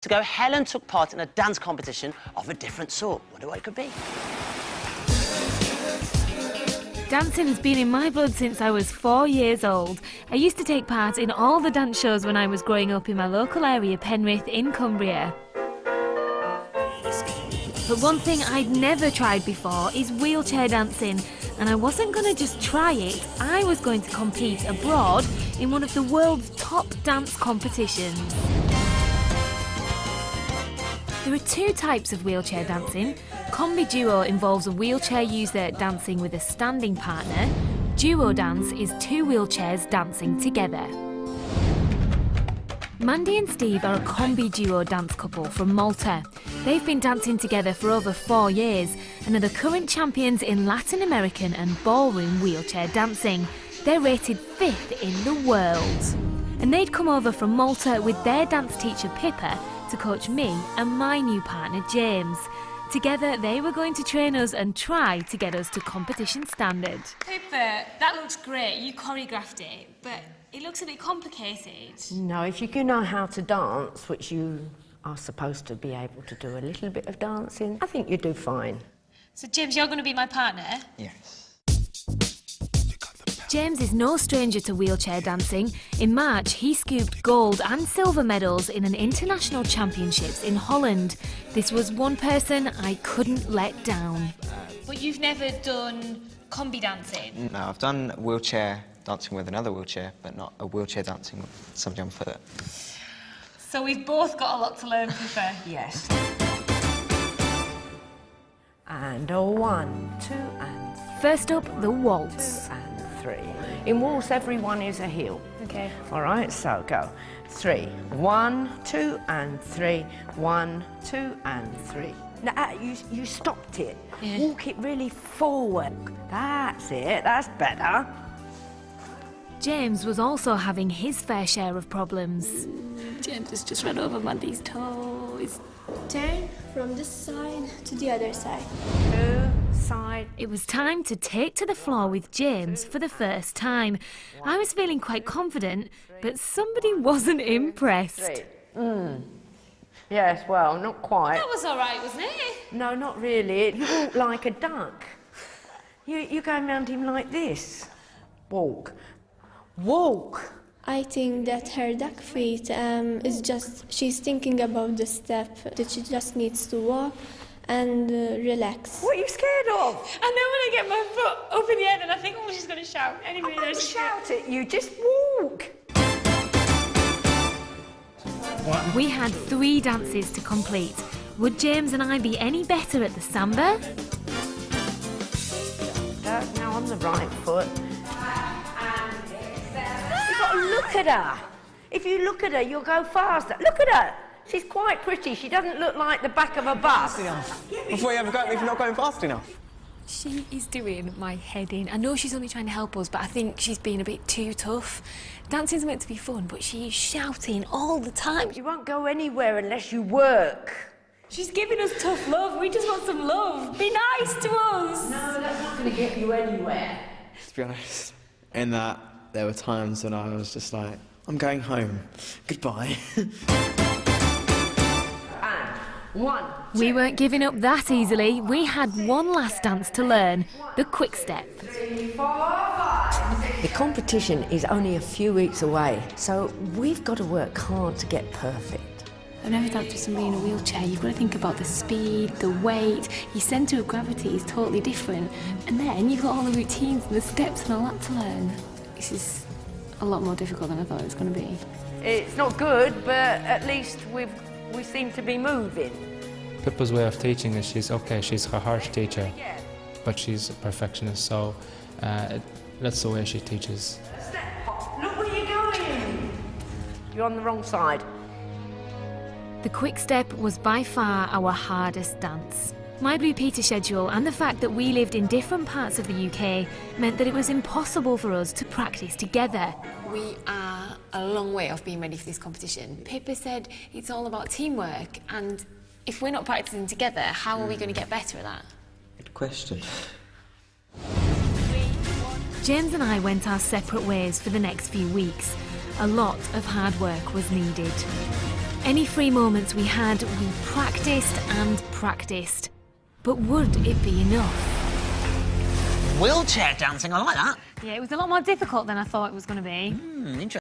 ago, Helen took part in a dance competition of a different sort. Wonder what it could be. Dancing has been in my blood since I was 4 years old. I used to take part in all the dance shows when I was growing up in my local area, Penrith in Cumbria. But one thing I'd never tried before is wheelchair dancing, and I wasn't going to just try it, I was going to compete abroad in one of the world's top dance competitions. There are two types of wheelchair dancing. Combi duo involves a wheelchair user dancing with a standing partner. Duo dance is two wheelchairs dancing together. Mandy and Steve are a combi duo dance couple from Malta. They've been dancing together for over 4 years and are the current champions in Latin American and ballroom wheelchair dancing. They're rated 5th in the world. And they'd come over from Malta with their dance teacher Pippa to coach me and my new partner James. Together they were going to train us and try to get us to competition standard. Pippa, that looks great. You choreographed it, but it looks a bit complicated. No, if you can know how to dance, which you are supposed to be able to do a little bit of dancing, I think you do fine. So James, you're going to be my partner? Yes. James is no stranger to wheelchair dancing. In March, he scooped gold and silver medals in an international championships in Holland. This was one person I couldn't let down. But you've never done combi dancing? No, I've done wheelchair dancing with another wheelchair, but not a wheelchair dancing with somebody on foot. So we've both got a lot to learn, Pippa. Yes. And a 1, 2 and First up, the waltz. 2 and 3. In waltz, everyone is a heel. Okay. All right, so go. 3. 1, 2 and 3. 1, 2 and 3. Now, you stopped it. Yeah. Walk it really forward. That's it. That's better. James was also having his fair share of problems. James has just run over Mandy's toes. Turn from this side to the other side. 2, side. It was time to take to the floor with James for the first time. I was feeling quite confident, but somebody wasn't impressed. 3. Yes, well, not quite. That was all right, wasn't it? No, not really. You walk like a duck. You're going round him like this. Walk. Walk. I think that her duck feet is just, she's thinking about the step, that she just needs to walk and relax. What are you scared of? And then when I get my foot up in the air, then I think, oh, she's going to shout. Anyway, Don't shout at you, just walk. We had 3 dances to complete. Would James and I be any better at the samba? Now on the right foot. You've got to look at her. If you look at her, you'll go faster. Look at her. She's quite pretty. She doesn't look like the back of a bus. Before you ever go, if you're not going fast enough. She is doing my head in. I know she's only trying to help us, but I think she's being a bit too tough. Dancing's meant to be fun, but she's shouting all the time. You won't go anywhere unless you work. She's giving us tough love. We just want some love. Be nice to us. No, that's not going to get you anywhere. To be honest, in that, there were times when I was just like, I'm going home. Goodbye. And 1. We weren't giving up that easily. We had one last dance to learn, the quick step. 3, 4, 5. The competition is only a few weeks away, so we've got to work hard to get perfect. I've never danced with somebody in a wheelchair. You've got to think about the speed, the weight. Your centre of gravity is totally different. And then you've got all the routines and the steps and all that to learn. This is a lot more difficult than I thought it was going to be. It's not good, but at least we seem to be moving. Pippa's way of teaching is she's a harsh teacher, but she's a perfectionist, so that's the way she teaches. Look where you're going! You're on the wrong side. The quick step was by far our hardest dance. My Blue Peter schedule and the fact that we lived in different parts of the UK meant that it was impossible for us to practice together. We are a long way off being ready for this competition. Pippa said it's all about teamwork, and if we're not practicing together, how are we going to get better at that? Good question. James and I went our separate ways for the next few weeks. A lot of hard work was needed. Any free moments we had, we practised and practised. But would it be enough? Wheelchair dancing, I like that. Yeah, it was a lot more difficult than I thought it was going to be. Interesting.